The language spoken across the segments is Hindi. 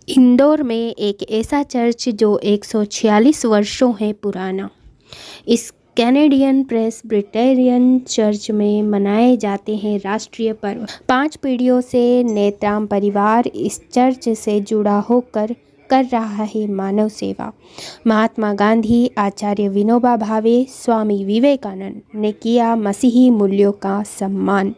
इंदौर में एक ऐसा चर्च जो 146 वर्षों है पुराना। इस कैनेडियन प्रेस्बिटेरियन चर्च में मनाए जाते हैं राष्ट्रीय पर्व। 5 पीढ़ियों से नेत्राम परिवार इस चर्च से जुड़ा होकर कर रहा है मानव सेवा। महात्मा गांधी, आचार्य विनोबा भावे, स्वामी विवेकानंद ने किया मसीही मूल्यों का सम्मान।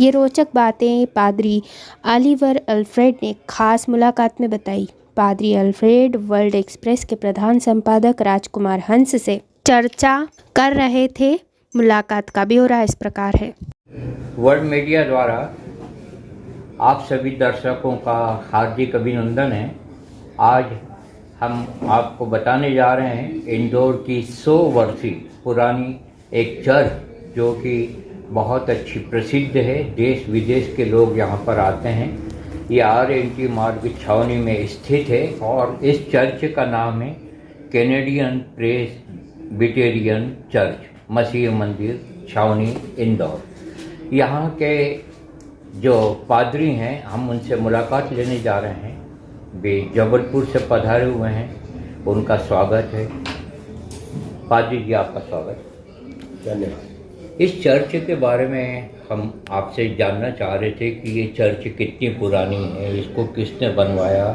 ये रोचक बातें पादरी ऑलिवर अल्फ्रेड ने खास मुलाकात में बताई। पादरी अल्फ्रेड वर्ल्ड एक्सप्रेस के प्रधान संपादक राजकुमार हंस से चर्चा कर रहे थे। मुलाकात का ब्यौरा इस प्रकार है। वर्ल्ड मीडिया द्वारा आप सभी दर्शकों का हार्दिक अभिनंदन है। आज हम आपको बताने जा रहे हैं इंदौर की 100 वर्षीय पुरानी एक चर्च जो कि बहुत अच्छी प्रसिद्ध है। देश विदेश के लोग यहाँ पर आते हैं। ये RNT मार्ग छावनी में स्थित है और इस चर्च का नाम है कैनेडियन प्रेस्बिटेरियन चर्च, मसीह मंदिर, छावनी, इंदौर। यहाँ के जो पादरी हैं, हम उनसे मुलाकात लेने जा रहे हैं। वे जबलपुर से पधारे हुए हैं, उनका स्वागत है। पादरी जी, आपका स्वागत। धन्यवाद। इस चर्च के बारे में हम आपसे जानना चाह रहे थे कि ये चर्च कितनी पुरानी है, इसको किसने बनवाया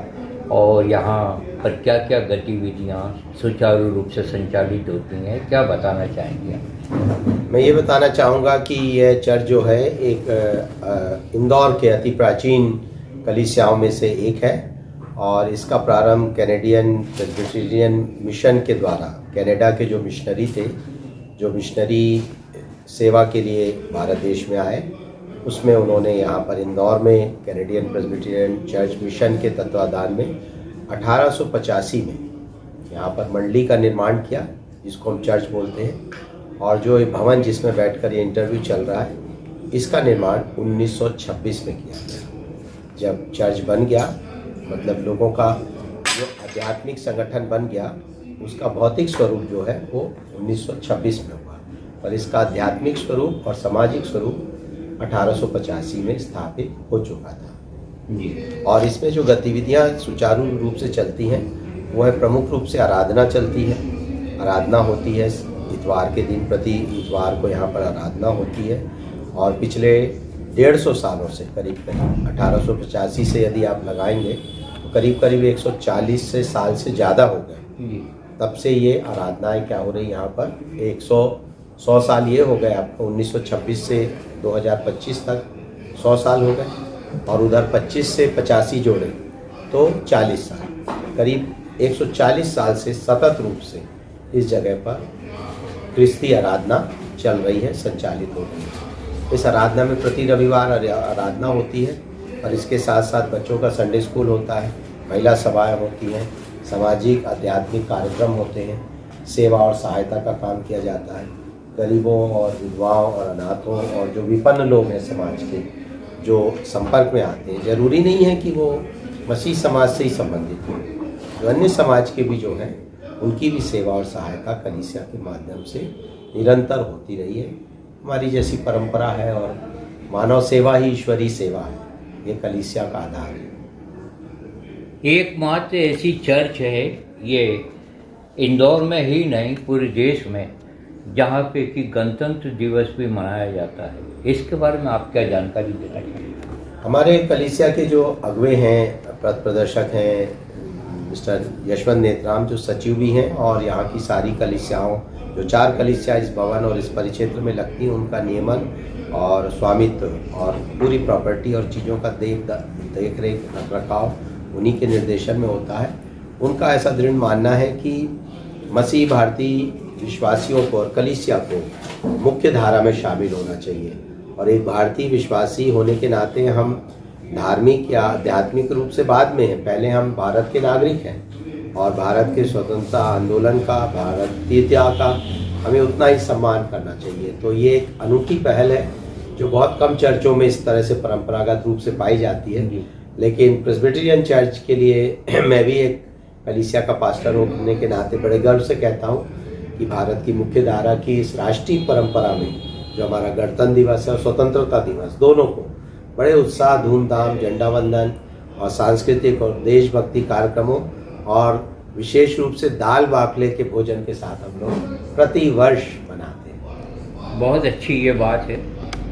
और यहाँ पर क्या क्या गतिविधियाँ सुचारू रूप से संचालित होती हैं, क्या बताना चाहेंगे? मैं ये बताना चाहूँगा कि यह चर्च जो है एक इंदौर के अति प्राचीन कलीसियाओं में से एक है और इसका प्रारंभ कैनेडियन प्रेस्बिटेरियन मिशन के द्वारा, कनाडा के जो मिशनरी थे, जो मिशनरी सेवा के लिए भारत देश में आए, उसमें उन्होंने यहाँ पर इंदौर में कैनेडियन प्रेस्बिटेरियन चर्च मिशन के तत्वाधान में 1885 में यहाँ पर मंडली का निर्माण किया, जिसको हम चर्च बोलते हैं। और जो ये भवन जिसमें बैठकर ये इंटरव्यू चल रहा है, इसका निर्माण 1926 में किया गया। जब चर्च बन गया, मतलब लोगों का जो आध्यात्मिक संगठन बन गया, उसका भौतिक स्वरूप जो है वो 1926 में हुआ, पर इसका आध्यात्मिक स्वरूप और सामाजिक स्वरूप 1885 में स्थापित हो चुका था। और इसमें जो गतिविधियां सुचारू रूप से चलती हैं वो है, प्रमुख रूप से आराधना चलती है। आराधना होती है इतवार के दिन, प्रति इतवार को यहाँ पर आराधना होती है। और पिछले 150 सालों से करीब 1885 से यदि आप लगाएंगे तो करीब 140 से साल से ज़्यादा हो गए। तब से ये आराधनाएं क्या हो रही यहाँ पर, 100 साल ये हो गए आपको। 1926 से 2025 तक 100 साल हो गए और उधर 25 से 85 जोड़े तो 40 साल, करीब 140 साल से सतत रूप से इस जगह पर ख्रिस्ती आराधना चल रही है, संचालित हो रही है। इस आराधना में प्रति रविवार आराधना होती है और इसके साथ साथ बच्चों का संडे स्कूल होता है, महिला सभाएं होती हैं, सामाजिक आध्यात्मिक कार्यक्रम होते हैं, सेवा और सहायता का काम किया जाता है। गरीबों और विधवाओं और अनाथों और जो विपन्न लोग हैं समाज के, जो संपर्क में आते हैं, ज़रूरी नहीं है कि वो मसीह समाज से ही संबंधित हो, जो अन्य समाज के भी जो हैं उनकी भी सेवा और सहायता कलीसिया के माध्यम से निरंतर होती रही है। हमारी जैसी परंपरा है और मानव सेवा ही ईश्वरीय सेवा है, ये कलीसिया का आधार है। एकमात्र ऐसी चर्च है ये इंदौर में ही नहीं, पूरे देश में, जहाँ पे कि गणतंत्र दिवस भी मनाया जाता है। इसके बारे में आप क्या जानकारी देना चाहिए? हमारे कलीसिया के जो अगुवे हैं, प्रदर्शक हैं, मिस्टर यशवंत नेत्राम, जो सचिव भी हैं, और यहाँ की सारी कलीसियाओं, जो 4 कलीसिया इस भवन और इस परिक्षेत्र में लगती हैं, उनका नियमन और स्वामित्व और पूरी प्रॉपर्टी और चीज़ों का देख रेख रखरखाव उन्हीं के निर्देशन में होता है। उनका ऐसा दृढ़ मानना है कि मसीह भारतीय विश्वासियों को और कलीसिया को मुख्य धारा में शामिल होना चाहिए। और एक भारतीय विश्वासी होने के नाते हम धार्मिक या आध्यात्मिक रूप से बाद में हैं, पहले हम भारत के नागरिक हैं और भारत के स्वतंत्रता आंदोलन का, भारतीयता का हमें उतना ही सम्मान करना चाहिए। तो ये एक अनूठी पहल है जो बहुत कम चर्चों में इस तरह से परंपरागत रूप से पाई जाती है। लेकिन प्रेस्बिटेरियन चर्च के लिए मैं भी एक कलीसिया का पास्टर होने के नाते बड़े गर्व से कहता हूँ कि भारत की मुख्य धारा की इस राष्ट्रीय परंपरा में जो हमारा गणतंत्र दिवस है और स्वतंत्रता दिवस, दोनों को बड़े उत्साह, धूमधाम, झंडा वंदन और सांस्कृतिक और देशभक्ति कार्यक्रमों और विशेष रूप से दाल बाफले के भोजन के साथ हम लोग प्रति वर्ष मनाते हैं। बहुत अच्छी ये बात है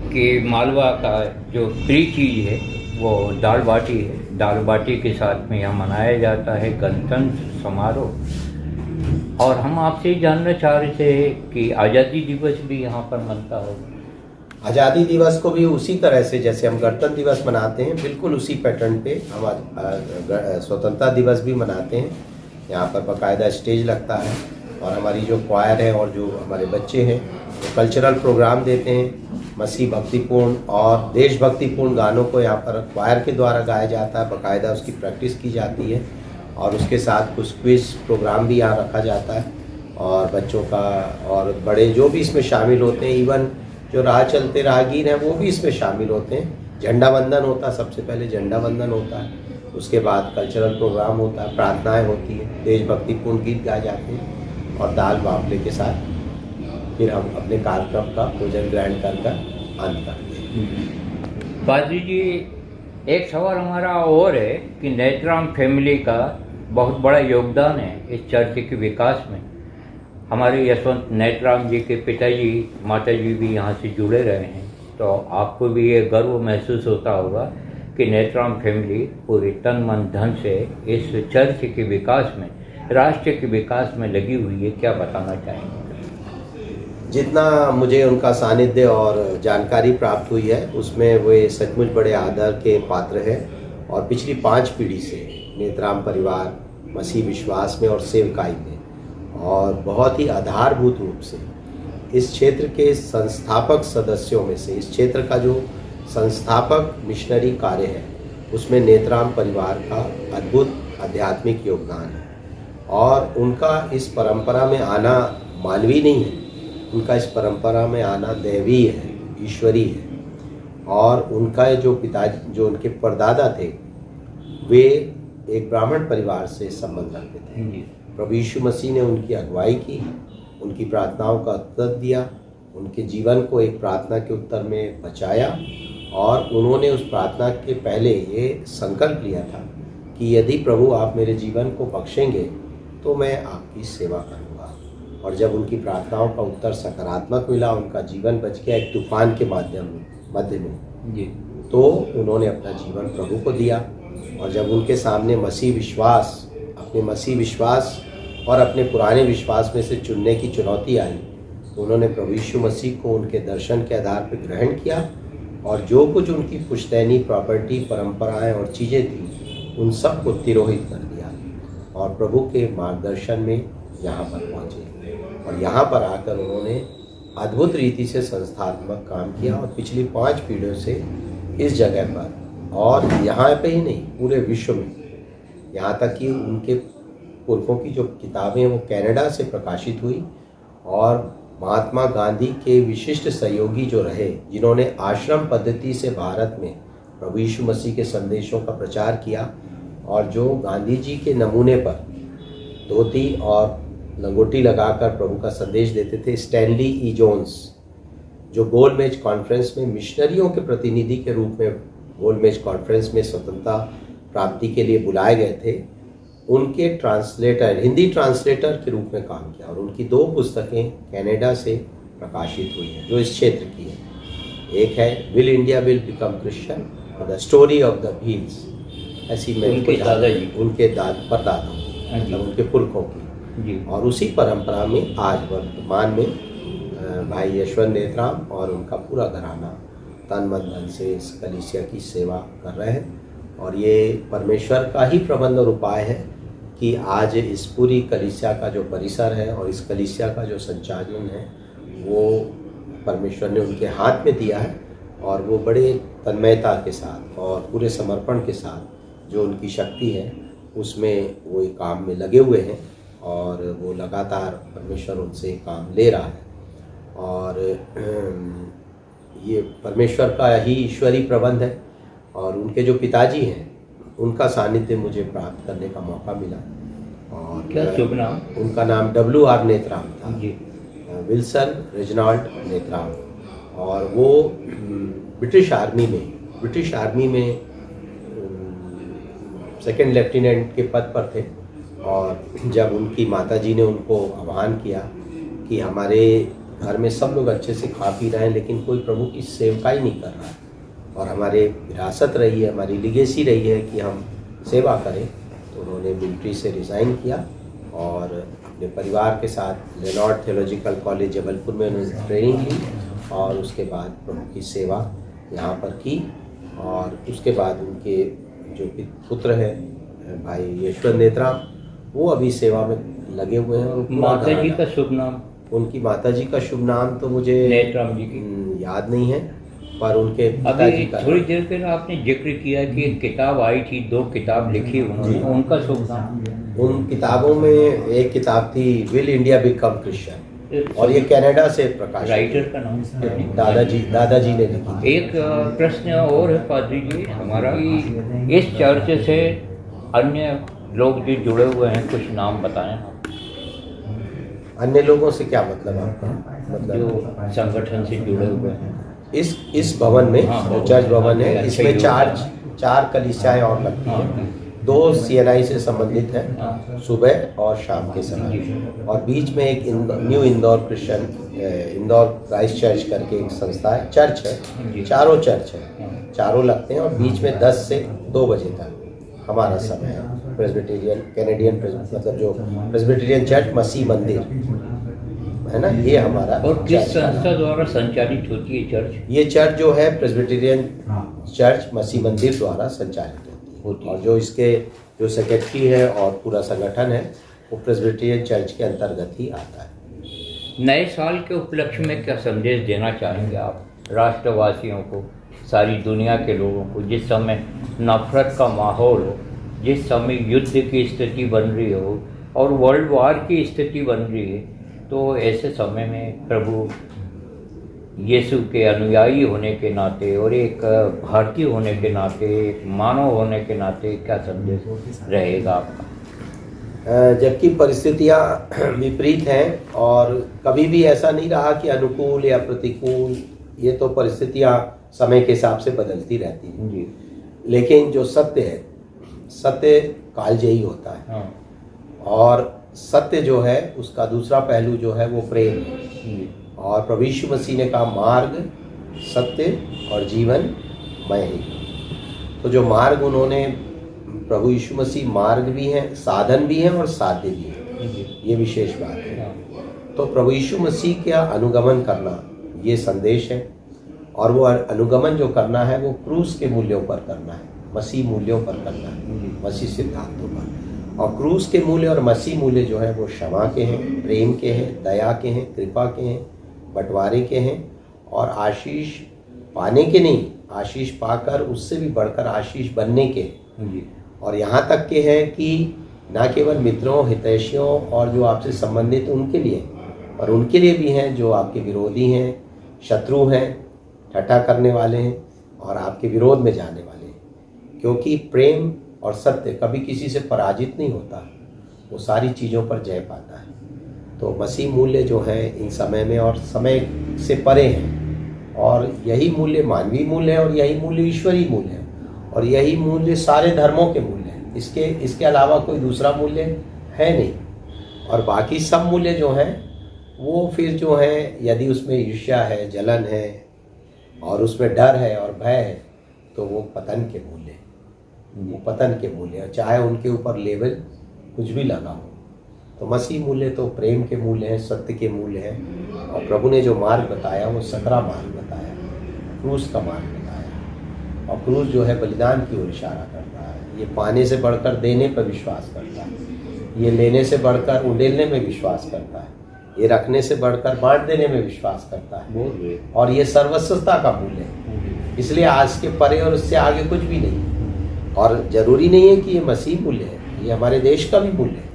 कि मालवा का जो प्रिय चीज़ है वो दाल बाटी है। दाल बाटी के साथ में यहाँ मनाया जाता है गणतंत्र समारोह। और हम आपसे जानना चाह रहे थे कि आज़ादी दिवस भी यहाँ पर मनता होगा। आज़ादी दिवस को भी उसी तरह से जैसे हम गणतंत्र दिवस मनाते हैं, बिल्कुल उसी पैटर्न पे हम स्वतंत्रता दिवस भी मनाते हैं। यहाँ पर बाकायदा स्टेज लगता है और हमारी जो क्वायर है और जो हमारे बच्चे हैं वो कल्चरल प्रोग्राम देते हैं। मसीह भक्तिपूर्ण और देशभक्तिपूर्ण गानों को यहाँ पर क्वायर के द्वारा गाया जाता है, बाकायदा उसकी प्रैक्टिस की जाती है और उसके साथ कुछ क्विज प्रोग्राम भी यहाँ रखा जाता है और बच्चों का और बड़े जो भी इसमें शामिल होते हैं, इवन जो राह चलते राहगीर हैं वो भी इसमें शामिल होते हैं। झंडा वंदन होता है, सबसे पहले झंडा वंदन होता है, उसके बाद कल्चरल प्रोग्राम होता है, प्रार्थनाएं होती हैं, देशभक्तिपूर्ण गीत गाए जाते हैं और दाल बाफले के साथ फिर हम अपने कार्यक्रम का भोजन ग्रहण कर अंत करते हैं। पादरी जी, एक सवाल हमारा और है कि नेत्राम फैमिली का बहुत बड़ा योगदान है इस चर्च के विकास में। हमारे यशवंत नेत्राम जी के पिताजी माताजी भी यहाँ से जुड़े रहे हैं, तो आपको भी ये गर्व महसूस होता होगा कि नेत्राम फैमिली पूरी तन मन धन से इस चर्च के विकास में, राष्ट्र के विकास में लगी हुई है। क्या बताना चाहेंगे? जितना मुझे उनका सानिध्य और जानकारी प्राप्त हुई है उसमें वे सचमुच बड़े आदर के पात्र हैं और पिछली 5 पीढ़ी से नेत्राम परिवार मसीह विश्वास में और सेवकाई में और बहुत ही आधारभूत रूप से इस क्षेत्र के संस्थापक सदस्यों में से, इस क्षेत्र का जो संस्थापक मिशनरी कार्य है उसमें नेत्राम परिवार का अद्भुत आध्यात्मिक योगदान है और उनका इस परंपरा में आना मानवीय नहीं है, उनका इस परंपरा में आना दैवीय है, ईश्वरी है। और उनका जो पिताजी, जो उनके परदादा थे, वे एक ब्राह्मण परिवार से संबंध रखते थे। प्रभु यीशु मसीह ने उनकी अगुवाई की, उनकी प्रार्थनाओं का उत्तर दिया, उनके जीवन को एक प्रार्थना के उत्तर में बचाया और उन्होंने उस प्रार्थना के पहले ये संकल्प लिया था कि यदि प्रभु आप मेरे जीवन को बख्शेंगे तो मैं आपकी सेवा करूँगा। और जब उनकी प्रार्थनाओं का उत्तर सकारात्मक मिला, उनका जीवन बच गया एक तूफान के मध्य में जी, तो उन्होंने अपना जीवन प्रभु को दिया। और जब उनके सामने मसीह विश्वास, अपने मसीह विश्वास और अपने पुराने विश्वास में से चुनने की चुनौती आई, तो उन्होंने प्रभु यीशु मसीह को उनके दर्शन के आधार पर ग्रहण किया और जो कुछ उनकी पुश्तैनी प्रॉपर्टी, परंपराएं और चीज़ें थी उन सब को तिरोहित कर दिया और प्रभु के मार्गदर्शन में यहाँ पर पहुँचे। और यहाँ पर आकर उन्होंने अद्भुत रीति से संस्थात्मक काम किया और पिछली 5 पीढ़ियों से इस जगह पर और यहाँ पे ही नहीं, पूरे विश्व में, यहाँ तक कि उनके पुरखों की जो किताबें वो कनाडा से प्रकाशित हुई और महात्मा गांधी के विशिष्ट सहयोगी जो रहे, जिन्होंने आश्रम पद्धति से भारत में प्रभु यीशु मसीह के संदेशों का प्रचार किया और जो गांधी जी के नमूने पर धोती और लंगोटी लगाकर प्रभु का संदेश देते थे, स्टैनली ई जोन्स, जो गोलमेज कॉन्फ्रेंस में मिशनरियों के प्रतिनिधि के रूप में गोलमेज कॉन्फ्रेंस में स्वतंत्रता प्राप्ति के लिए बुलाए गए थे, उनके ट्रांसलेटर, हिंदी ट्रांसलेटर के रूप में काम किया और उनकी 2 पुस्तकें कनाडा से प्रकाशित हुई हैं जो इस क्षेत्र की है। एक है will India will become Christian और the story of the wheels, ऐसी मैं उनके दादाजी, उनके परदादा, मतलब उनके पुरखों की। और उसी परंपरा में आज वर्तमान में भाई यशवंत नेत्राम और उनका पूरा घराना तन मन धन से इस कलीसिया की सेवा कर रहे हैं और ये परमेश्वर का ही प्रबंध और उपाय है कि आज इस पूरी कलीसिया का जो परिसर है और इस कलीसिया का जो संचालन है वो परमेश्वर ने उनके हाथ में दिया है और वो बड़े तन्मयता के साथ और पूरे समर्पण के साथ जो उनकी शक्ति है उसमें वो काम में लगे हुए हैं और वो लगातार परमेश्वर उनसे काम ले रहा है। और ये परमेश्वर का ही ईश्वरी प्रबंध है और उनके जो पिताजी हैं उनका सानिध्य मुझे प्राप्त करने का मौका मिला। और क्या शुभ नाम? उनका नाम WR नेत्राम था जी, विल्सन रेजिनाल्ड नेत्राम। और वो ब्रिटिश आर्मी में सेकंड लेफ्टिनेंट के पद पर थे। और जब उनकी माताजी ने उनको आह्वान किया कि हमारे घर में सब लोग अच्छे से खा पी रहे हैं लेकिन कोई प्रभु की सेवकाई नहीं कर रहा है और हमारे विरासत रही है, हमारी लिगेसी रही है कि हम सेवा करें, तो उन्होंने मिलिट्री से रिज़ाइन किया और अपने परिवार के साथ लेनॉर्ड थियोलॉजिकल कॉलेज जबलपुर में उन्होंने ट्रेनिंग ली और उसके बाद प्रभु की सेवा यहाँ पर की। और उसके बाद उनके जो पुत्र है भाई यशवंत नेत्राम, वो अभी सेवा में लगे हुए हैं। और माता जी का शुभ नाम? उनकी माताजी का शुभ नाम तो मुझे नेत्राम जी की याद नहीं है, पर उनके पिताजी का थोड़ी देर पहले आपने जिक्र किया कि एक किताब आई थी, 2 किताब लिखी उन्होंने, उनका शुभ नाम? उन किताबों में एक किताब थी विल इंडिया बिकम क्रिश्चियन, और ये कनाडा से प्रकाशित। राइटर का नाम? दादाजी ने लिखी। एक प्रश्न और है पादरी जी हमारा, इस चर्च से अन्य लोग जो जुड़े हुए हैं कुछ नाम बताएं आप। अन्य लोगों से क्या मतलब आपका? मतलब जो संगठन से जुड़े हुए हैं इस भवन में, हाँ, चर्च भवन है, इसमें चार कलीसियाएं और लगती हैं। 2 CNI से संबंधित हैं सुबह और शाम के समय, और बीच में एक new Indore Christian Indore Christ church करके एक संस्था है, चर्च है। चारों चर्च है, चारों लगते हैं, और बीच में 10 से 2 बजे तक हमारा समय है। प्रेस्बिटेरियन कैनेडियन मतलब जो प्रेस्बिटेरियन चर्च मसीह मंदिर है ना, ये हमारा। और किस संस्था द्वारा संचालित होती है चर्च? ये चर्च जो है प्रेस्बिटेरियन चर्च मसीह मंदिर द्वारा संचालित होती है, और जो इसके जो सेक्रेटरी है और पूरा संगठन है वो प्रेस्बिटेरियन चर्च के अंतर्गत ही आता है। नए साल के उपलक्ष्य में क्या संदेश देना चाहेंगे आप राष्ट्रवासियों को, सारी दुनिया के लोगों को, जिस समय नफरत का माहौल हो, जिस समय युद्ध की स्थिति बन रही हो और वर्ल्ड वार की स्थिति बन रही है, तो ऐसे समय में प्रभु यीशु के अनुयायी होने के नाते और एक भारतीय होने के नाते, एक मानव होने के नाते क्या संदेश रहेगा आपका? जबकि परिस्थितियां विपरीत हैं और कभी भी ऐसा नहीं रहा कि अनुकूल या प्रतिकूल, ये तो परिस्थितियां समय के हिसाब से बदलती रहती हैं जी। लेकिन जो सत्य है, सत्य कालजयी होता है। हाँ। और सत्य जो है उसका दूसरा पहलू जो है वो प्रेम है। और प्रभु यीशु मसीह ने कहा मार्ग, सत्य और जीवन मैं ही। तो जो मार्ग उन्होंने, प्रभु यीशु मसीह मार्ग भी हैं, साधन भी हैं और साध्य भी हैं, ये विशेष बात है। तो प्रभु यीशु मसीह का अनुगमन करना ये संदेश है, और वो अनुगमन जो करना है वो क्रूस के मूल्यों पर करना है, मसीह मूल्यों पर करना है, मसीह सिद्धांतों पर। और क्रूस के मूल्य और मसीह मूल्य जो है वो क्षमा के हैं, प्रेम के हैं, दया के हैं, कृपा के हैं, बंटवारे के हैं, और आशीष पाने के नहीं, आशीष पाकर उससे भी बढ़कर आशीष बनने के। और यहाँ तक के हैं कि न केवल मित्रों, हितैषियों और जो आपसे संबंधित उनके लिए, और उनके लिए भी हैं जो आपके विरोधी हैं, शत्रु हैं, ठट्ठा करने वाले हैं और आपके विरोध में जाने वाले हैं। क्योंकि प्रेम और सत्य कभी किसी से पराजित नहीं होता, वो सारी चीज़ों पर जय पाता है। तो मसीह मूल्य जो है इन समय में और समय से परे हैं, और यही मूल्य मानवीय मूल्य है, और यही मूल्य ईश्वरीय मूल्य है, और यही मूल्य सारे धर्मों के मूल्य हैं। इसके अलावा कोई दूसरा मूल्य है नहीं। और बाकी सब मूल्य जो हैं वो फिर जो है, यदि उसमें ईर्ष्या है, जलन है और उसमें डर है और भय है, तो वो पतन के मूल्य, वो पतन के मूल्य, चाहे उनके ऊपर लेवल कुछ भी लगा हो। तो मसीह मूल्य तो प्रेम के मूल्य हैं, सत्य के मूल्य हैं। और प्रभु ने जो मार्ग बताया वो सकरा मार्ग बताया, क्रूस का मार्ग बताया। और क्रूस जो है बलिदान की ओर इशारा करता है। ये पाने से बढ़कर देने पर विश्वास करता है, ये लेने से बढ़कर उंडेलने में विश्वास करता है, ये रखने से बढ़कर बांट देने में विश्वास करता है, और ये सर्वस्वता का मूल्य है। इसलिए आज के परे और उससे आगे कुछ भी नहीं। और जरूरी नहीं है कि ये मसीह मूल्य है, ये हमारे देश का भी मूल्य है।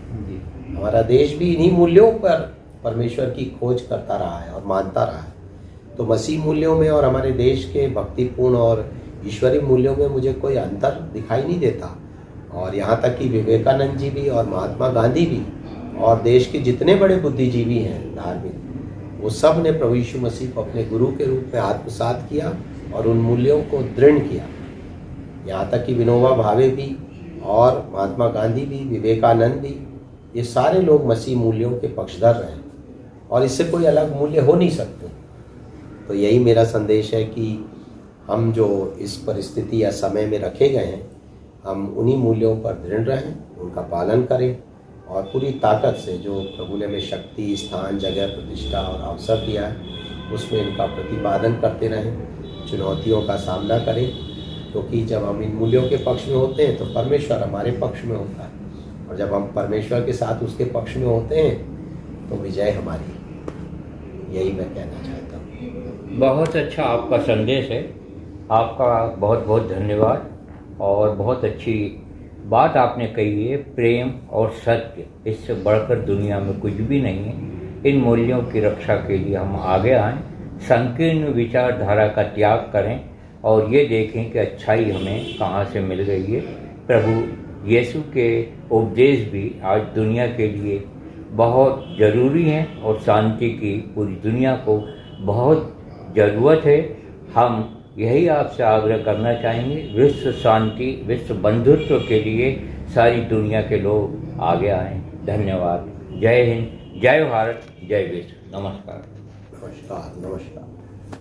हमारा देश भी इन्हीं मूल्यों पर परमेश्वर की खोज करता रहा है और मानता रहा है। तो मसीह मूल्यों में और हमारे देश के भक्तिपूर्ण और ईश्वरीय मूल्यों में मुझे कोई अंतर दिखाई नहीं देता। और यहाँ तक कि विवेकानंद जी भी और महात्मा गांधी भी और देश के जितने बड़े बुद्धिजीवी हैं धार्मिक, वो सब ने प्रभु यीशु मसीह को अपने गुरु के रूप में आत्मसात किया और उन मूल्यों को दृढ़ किया। यहाँ तक कि विनोबा भावे भी और महात्मा गांधी भी, विवेकानंद भी, ये सारे लोग मसीह मूल्यों के पक्षधर रहे और इससे कोई अलग मूल्य हो नहीं सकते। तो यही मेरा संदेश है कि हम जो इस परिस्थिति या समय में रखे गए हैं, हम उन्हीं मूल्यों पर दृढ़ रहें, उनका पालन करें और पूरी ताकत से जो प्रभु ने हमें शक्ति, स्थान, जगह, प्रतिष्ठा और अवसर दिया है उसमें इनका प्रतिपादन करते रहें, चुनौतियों का सामना करें, क्योंकि जब हम इन मूल्यों के पक्ष में होते हैं तो परमेश्वर हमारे पक्ष में होता है और जब हम परमेश्वर के साथ उसके पक्ष में होते हैं तो विजय हमारी। यही मैं कहना चाहता हूँ। बहुत अच्छा आपका संदेश है, आपका बहुत बहुत धन्यवाद। और बहुत अच्छी बात आपने कही है, प्रेम और सत्य, इससे बढ़कर दुनिया में कुछ भी नहीं है। इन मूल्यों की रक्षा के लिए हम आगे आएँ, संकीर्ण विचारधारा का त्याग करें और ये देखें कि अच्छाई हमें कहाँ से मिल गई है। प्रभु यीशु के उपदेश भी आज दुनिया के लिए बहुत ज़रूरी हैं और शांति की पूरी दुनिया को बहुत ज़रूरत है। हम यही आपसे आग्रह करना चाहेंगे, विश्व शांति, विश्व बंधुत्व के लिए सारी दुनिया के लोग आगे आएँ। धन्यवाद। जय हिंद, जय भारत, जय विश्व। नमस्कार। नमस्कार।